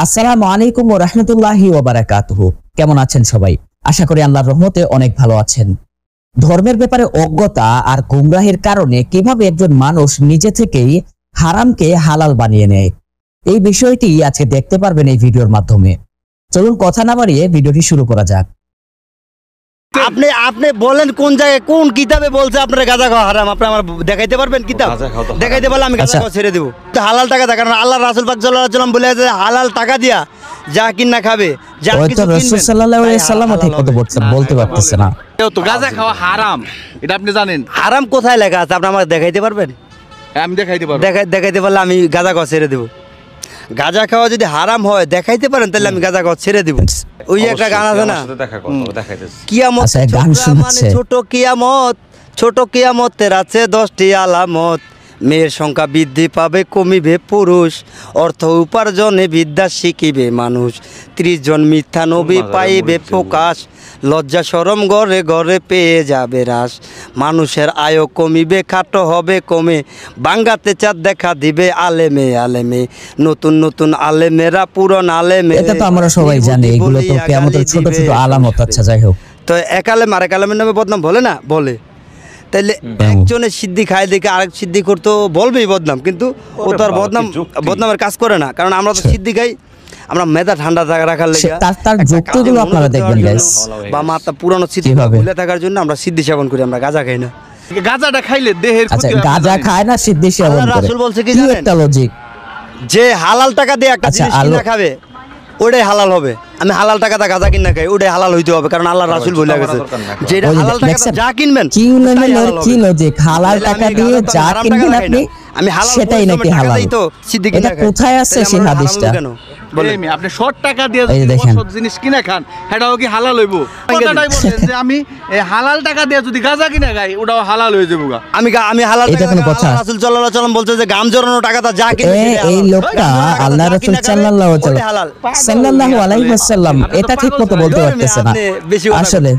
আসসালামু আলাইকুম ওয়া রাহমাতুল্লাহি ওয়া বারাকাতুহু। কেমন আছেন সবাই? আশা করি আল্লাহর রহমতে অনেক ভালো আছেন। ধর্মের ব্যাপারে অজ্ঞতা আর গুমরাহির কারণে কিভাবে একজন মানুষ নিজে থেকেই হারামকে হালাল বানিয়ে নেয়, এই বিষয়টি আজকে দেখতে পারবেন এই ভিডিওর মাধ্যমে। চলুন কথা না বাড়িয়ে ভিডিওটি শুরু করা যাক। আপনি আপনি বলেন কোন জায়গায় কোন কিতাবে বলছে আপনার গাঁজা খাওয়া হারাম? আপনি আমার দেখাইতে পারবেন কিতাব? দেখাইতে পারলে আমি গাঁজা খাওয়া ছেড়ে দেবো। হালাল টাকা দেয়, কারণ আল্লাহ রাসূল পাক সাল্লাল্লাহু আলাইহি ওয়াসাল্লাম বলে আছে হালাল টাকা দিয়া যা কিনা খাবে, যা কিছু কিনবে। রাসূল সাল্লাল্লাহু আলাইহি ওয়াসাল্লাম ঠিক কথা বলতে পারতেছে না। তো গাঁজা খাওয়া হারাম, এটা আপনি জানেন? হারাম কোথায় লেখা আছে আপনি আমাকে দেখাইতে পারবেন? আমি দেখাইতে পারবো। দেখাইতে পারলে আমি গাঁজা খাওয়া ছেড়ে দেবো। গাঁজা খাওয়া যদি হারাম হয় দেখাইতে পারেন, তাহলে আমি গাঁজা খাওয়া ছেড়ে দেবো। ওই একটা গান আছে না, কিয়ামত মানে ছোট কিয়ামতের আছে 10টি আলামত। মেয়ের সংখ্যা বৃদ্ধি পাবে, কমিবে পুরুষ, অর্থ উপার্জনে বিদ্যা শিখিবে মানুষ। 30 জন মিথ্যা নবী পাইবে প্রকাশ, লজ্জা শরম ঘরে ঘরে পেয়ে যাবে হ্রাস। মানুষের আয় কমিবে, খাটো হবে কমে, বাঙ্গাতে চাঁদ দেখা দিবে আলেমে আলেমে। নতুন নতুন আলেমেরা পুরন আলেমে। এটা তো আমরা সবাই জানি, এগুলো তো কিয়ামতের ছোট ছোট আলামত। আচ্ছা যাই হোক, তো এক আলেম আরেক আলেমের নামে বদনাম বলে না? বলে। তাইলে একজনের সিদ্ধি খায় দেখে আরেক সিদ্ধি করতো বলবেই বদনাম, কিন্তু ও তো আর বদনামের কাজ করে না, কারণ আমরা তো সিদ্ধি খাই, আমরা মেধা ঠান্ডা রাখার লেগে তার যুক্তিগুলো আপনারা দেখবেন গাইস, বা মাথা পুরানো স্মৃতি ভুলে থাকার জন্য আমরা সিদ্ধি সেবন করি, আমরা গাঁজা খাই না। গাঁজাটা খাইলে দেহের ক্ষতি হয়। গাঁজা খায় না, সিদ্ধি সেবন করে। রাসূল বলছে কি জানেন? একটা লজিক যে হালাল টাকা দিয়ে একটা জিনিস কিনা খাবে ওটাই হালাল হবে। আমি হালাল টাকাটা গাঁজা কিনা খাই, ওটাই হালাল হইতে হবে, কারণ আল্লাহ রাসূল বলে গেছে যেটা হালাল টাকা যা কিনবেন কি লজিক, হালাল টাকা দিয়ে যা কিনবেন আপনি আমি হালাল সেটাই নাকি হালাল। তো সিদ্দিক এটা কোথায় আছে সেই হাদিসটা? আপনি 100 টাকা দিয়ে যদি অসৎ জিনিস কিনে খান, সেটাও কি হালাল হইব? কথাটাই বলেন যে আমি হালাল টাকা দিয়ে যদি গাঁজা কিনে খাই, ওটাও হালাল হয়ে যাবে। আমি হালাল এটা কোনো কথা? রাসূল সাল্লাল্লাহু আলাইহি ওয়াসাল্লাম বলছে যে গাম জড়ানো টাকাটা যা কিনবে এই লোকটা আল্লাহ রাসূল সাল্লাল্লাহু আলাইহি ওয়াসাল্লাম এটা ঠিক মতো বলতে পারতেছে না আসলে।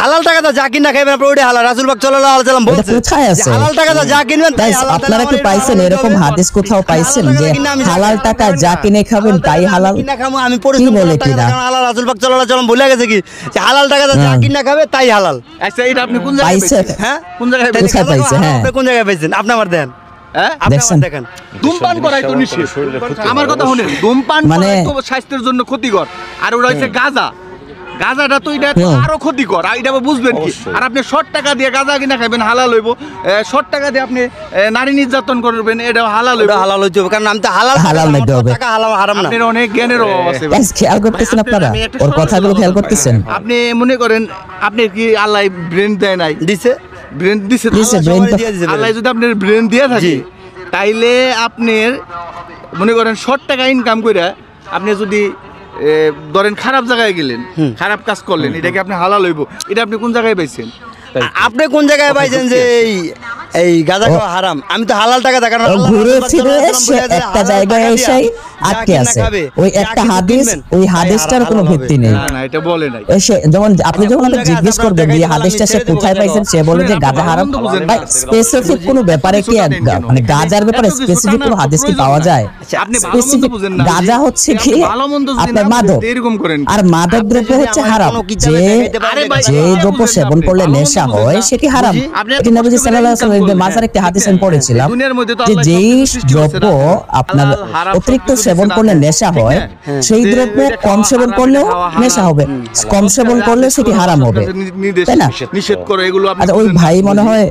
হালাল টাকাটা যা কিনা খাইবেন আপনি ওইটা হালাল। রাসূল পাক সাল্লাল্লাহু আলাইহি ওয়াসাল্লাম বলছে কোথায় আছে হালাল টাকাটা যা কিনবেন তাই হালাল। আপনারা কি পাইছেন এরকম হাদিস কোথাও পাইছেন যে হালাল টাকা যা কিনে খাবেন তাই হালাল? কিনা খাবো আমি পরিশ্রম করে টাকা, কারণ আল্লাহ রাসূল পাক সাল্লাল্লাহু আলাইহি ওয়াসাল্লাম বলে গেছে কি যে হালাল টাকাটা যা কিনা খাবে তাই হালাল। আচ্ছা এটা আপনি কোন জায়গায় পাইছেন? হ্যাঁ কোন জায়গায় পাইছেন? হ্যাঁ আপনি কোন জায়গায় পাইছেন? আপনি আমার দেন। দেখেন ধূমপান করাই তো নিষেধ। আমার কথা শুনেন, ধূমপান মানে তো স্বাস্থ্যের জন্য ক্ষতিকর, আর ওটা হচ্ছে গাঁজা। গাঁজাটা তো এটা আরো ক্ষতিকর, এটা বুঝবেন কি? আর আপনি 100 টাকা দিয়ে গাঁজা কিনা খাবেন, হালাল হইব। 100 টাকা দিয়ে আপনি নারী নির্যাতন করবেন, এটা হালাল হইব। হালাল হইতে হবে, কারণ আমি তো হালাল নিতে হবে। টাকা হালাল হারাম না। আপনার অনেক জ্ঞানের অভাব আছে। খেয়াল করতেছেন আপনারা, ওর কথাগুলো খেয়াল করতেছেন? আপনি মনে করেন আপনি কি আল্লাহ ব্রেন দেয় নাই? দিছে, ব্রেন দিছে। আল্লাহ যদি আপনার ব্রেন দিয়ে থাকে, তাইলে আপনার মনে করেন 100 টাকা ইনকাম করে আপনি যদি ধরেন খারাপ জায়গায় গেলেন, খারাপ কাজ করলেন, এটা কি আপনি হালাল হইব? এটা আপনি কোন জায়গায় পাইছেন? আপনি কোন জায়গায় পাইছেন যে এই গাঁজা খাওয়া হারাম? আমি তো হালাল টাকা দেখানো ঘুরে ফিরে একটা জায়গায় এসে আটকে আছে। ওই একটা হাদিস, ওই হাদিসটার কোনো ভিত্তি নেই। না এটা বলে নাই। এসে যেমন আপনি যখন জিজ্ঞেস করবেন এই হাদিসটা সে কোথায় পাইছেন, সে বলে যে গাঁজা হারাম। ভাই স্পেসিফিক কোনো ব্যাপারে কি মানে গাঁজার ব্যাপারে স্পেসিফিক কোনো হাদিস কি পাওয়া যায়? আপনি ভালো-মন্দ বুঝেন না। গাঁজা হচ্ছে কি আপনার মাদক, আর মাদক দ্রব্য হচ্ছে হারাম। যে দ্রব্য সেবন করলে নেশা হয় সেটি হারাম। এটি নবী সাল্লাল্লাহু আলাইহি ওয়াসাল্লাম মাজার একটা হাদিস আমি পড়েছিলাম যে যেই দ্রব্য আপনার অতিরিক্ত সেবন করলে নেশা হয়, সেই দ্রব্য কম সেবন করলেও নেশা হবে, কম সেবন করলে সেটি হারাম হবে, তাই না? নিষেধ করে এগুলো। আচ্ছা ওই ভাই মনে হয়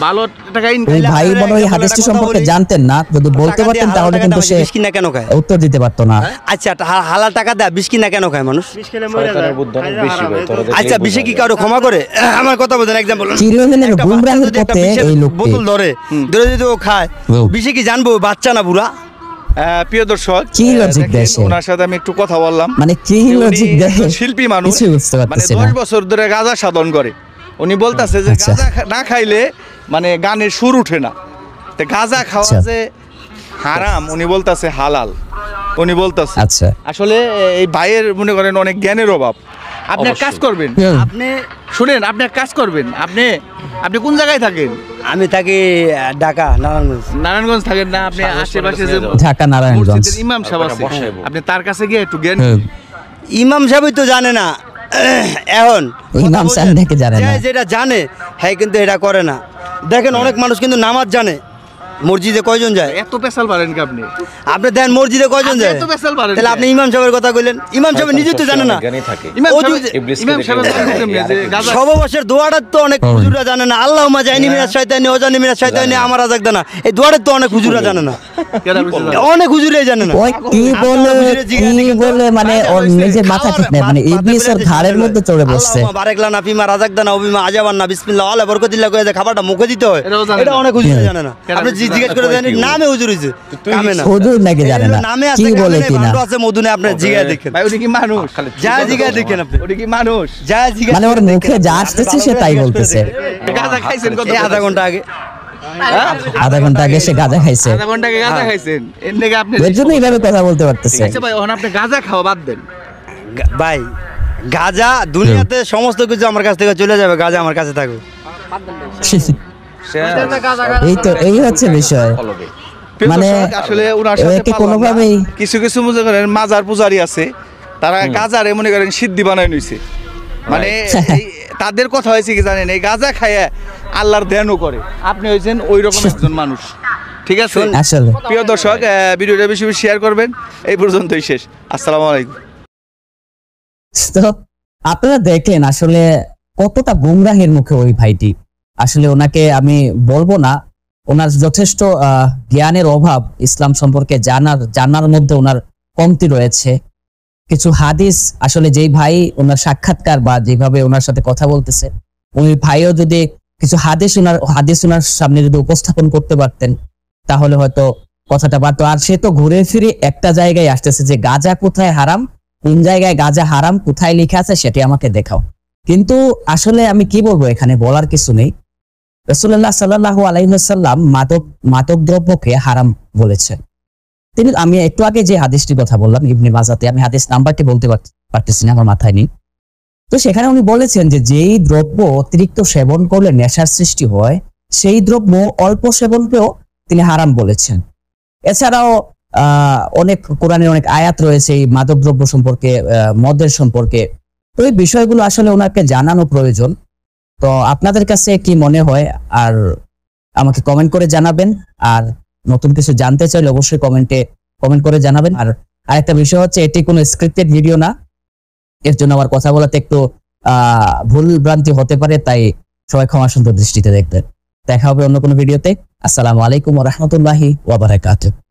ভালো টাকা ওই ভাই মনে হয় হাদিসটি সম্পর্কে জানতেন না, যদি বলতে পারতেন তাহলে কিন্তু সে বিস্কিনা কেন খায় উত্তর দিতে পারতো না। আচ্ছা হালাল টাকা দেয় বিস্কিনা কেন খায় মানুষ? আচ্ছা বিষে কি কারো ক্ষমা করে? আমার কথা বলেন, एग्जांपल চিরদিনের গুমরাহির পথে এই লোকটি বোতল ধরে যদি ও খায়, বিষে কি জানবো বাচ্চা না বুড়া? প্রিয় দর্শক, কি লজিক দেশে ওনার সাথে আমি একটু কথা বললাম, মানে কি লজিক দেশে শিল্পী মানুষ, মানে 10 বছর ধরে গাঁজা সাধন করে। উনি বলতাছে যে গাঁজা না খাইলে মানে গানের সুর উঠে না। তো গাঁজা খাওয়া যে হারাম, উনি বলতাছে হালাল। উনি বলতাছে আসলে এই ভাইয়ের মনে করেন অনেক জ্ঞানের অভাব। আপনি এক কাজ করবেন, আপনি শুনেন, আপনি এক কাজ করবেন, আপনি কোন জায়গায় থাকেন? আমি থাকি ঢাকা নারায়ণগঞ্জ। নারায়ণগঞ্জ থাকেন না? আপনি আশেপাশে যে ঢাকা নারায়ণগঞ্জ মসজিদের ইমাম সাহেব আছে, আপনি তার কাছে গিয়ে একটু জ্ঞান। ইমাম সাহেবই তো জানে না এখন, ইমাম সাহেব নাকি জানে না? যেটা জানে হ্যাঁ কিন্তু এটা করে না। দেখেন অনেক মানুষ কিন্তু নামাজ জানে, মসজিদে কয়জন যায়? এত পেশাল পারেন কি আপনি? আপনি দেন মসজিদে কয়জন যায়? এত পেশাল পারেন, তাহলে আপনি ইমাম সাহেবের কথা কইলেন, ইমাম সাহেব নিজে তো জানে না। ইমাম সাহেব সববশের দোয়াটা তো অনেক হুজুররা জানে না। আল্লাহুম্মা জাইনি মিনাশ শাইতানি ওয়া জানি মিনাশ শাইতানি আমার রাজাক দানা, এই দোয়াটা তো অনেক হুজুররা জানে না, অনেক হুজুরাই জানে না। ওই কি বলে মানে ওর নিজের মাথা ঠিক নেই, মানে ইবলিসের ঘাড়ের মধ্যে চড়ে বসছে। আল্লাহুম্মা বারিক লানা ফিমা রাজাক দানা ওয়া বিমা আজাবান্না বিসমিল্লাহ আলা বরকাতিল্লাহ কয়ে যে খাবারটা মুখে দিতে হয়, এটা অনেক হুজুরা জানে না। আপনি জিজ্ঞেস করে দেন নামে হুজুর হইছে, কামে না হুজুর নাকি জানে না, নামে কি আছে বলে কি না আছে মধুনে। আপনি জিজ্ঞাসা দেখেন ভাই ওটা কি মানুষ? যা জিজ্ঞাসা দেখেন আপনি, ওটা কি মানুষ? যা জিজ্ঞাসা মানে ওর মুখে যা আসতেছে সে তাই বলতেছে। গাঁজা খাইছেন কত? আধা ঘন্টা আগে, আধা ঘন্টা আগে সে গাঁজা খাইছে, আধা ঘন্টা আগে গাঁজা খাইছেন, এর থেকে আপনি এর জন্য এইভাবে কথা বলতে পারতেছে। আচ্ছা ভাই, এখন আপনি গাঁজা খাওয়া বাদ দেন ভাই। গাঁজা দুনিয়াতে সমস্ত কিছু আমার কাছ থেকে চলে যাবে, গাঁজা আমার কাছে থাকবে। এই হচ্ছে বিষয়। মানে আসলে ওনার সাথে একে কোনোভাবেই কিছু কিছু মনে করেন মাজার পূজারি আছে, তারা গাঁজারে মনে করেন সিদ্ধি বানাই নিছে, মানে তাদের কথা হয়েছে কি জানেন, এই গাঁজা খায় আল্লাহর ধ্যানও করে। আপনি হয়েছেন ওই রকম একজন মানুষ, ঠিক আছে? আসলে প্রিয় দর্শক, ভিডিওটা বেশি বেশি শেয়ার করবেন। এই পর্যন্তই শেষ। আসসালামু আলাইকুম। তো আপনারা দেখলেন আসলে কতটা গুমরাহের মুখে ওই ভাইটি। আসলে ওনাকে আমি বলবো না, ওনার যথেষ্ট জ্ঞানের অভাব, ইসলাম সম্পর্কে জানার মধ্যে ওনার কমতি রয়েছে। কিছু হাদিস আসলে যেই ভাই ওনার সাক্ষাৎকার বা যেভাবে ওনার সাথে কথা বলতেছে, ওই ভাইও যদি কিছু হাদিস ওনার সামনে যদি উপস্থাপন করতে পারতেন তাহলে হয়তো কথাটা পারতো। আর সে তো ঘুরে ফিরে একটা জায়গায় আসতেছে যে গাঁজা কোথায় হারাম, কোন জায়গায় গাঁজা হারাম কোথায় লেখা আছে সেটি আমাকে দেখাও। কিন্তু আসলে আমি কি বলবো, এখানে বলার কিছু নেই। রাসূলুল্লাহ সাল্লাল্লাহু আলাইহি ওয়াসাল্লাম মাদক দ্রব্যকে হারাম বলেছেন। আমি একটু আগে যে হাদিসটির কথা বললাম ইবনে মাজাতে, আমি হাদিস নাম্বারটি বলতে পারতেছি না, আমার মাথায় নেই। তো সেখানে উনি বলেছেন যে যেই দ্রব্য অতিরিক্ত সেবন করলে নেশার সৃষ্টি হয়, সেই দ্রব্য অল্প সেবনকেও তিনি হারাম বলেছেন। এছাড়াও অনেক কোরআনের অনেক আয়াত রয়েছে এই মাদক দ্রব্য সম্পর্কে, মদের সম্পর্কে। তো এই বিষয়গুলো আসলে ওনাকে জানানো প্রয়োজন। তো আপনাদের কাছে কি মনে হয় আর আমাকে কমেন্ট করে জানাবেন। আর নতুন কিছু জানতে চাইলে অবশ্যই কমেন্ট করে জানাবেন। আর আরেকটা বিষয় হচ্ছে, এটি কোনো স্ক্রিপ্টেড ভিডিও না, এর জন্য আমার কথা বলাতে একটু ভুল ভ্রান্তি হতে পারে, তাই সবাই ক্ষমা সুন্দর দৃষ্টিতে দেখবেন। দেখা হবে অন্য কোনো ভিডিওতে। আসসালামু আলাইকুম ওয়া রাহমাতুল্লাহি ওয়া বারাকাতুহু।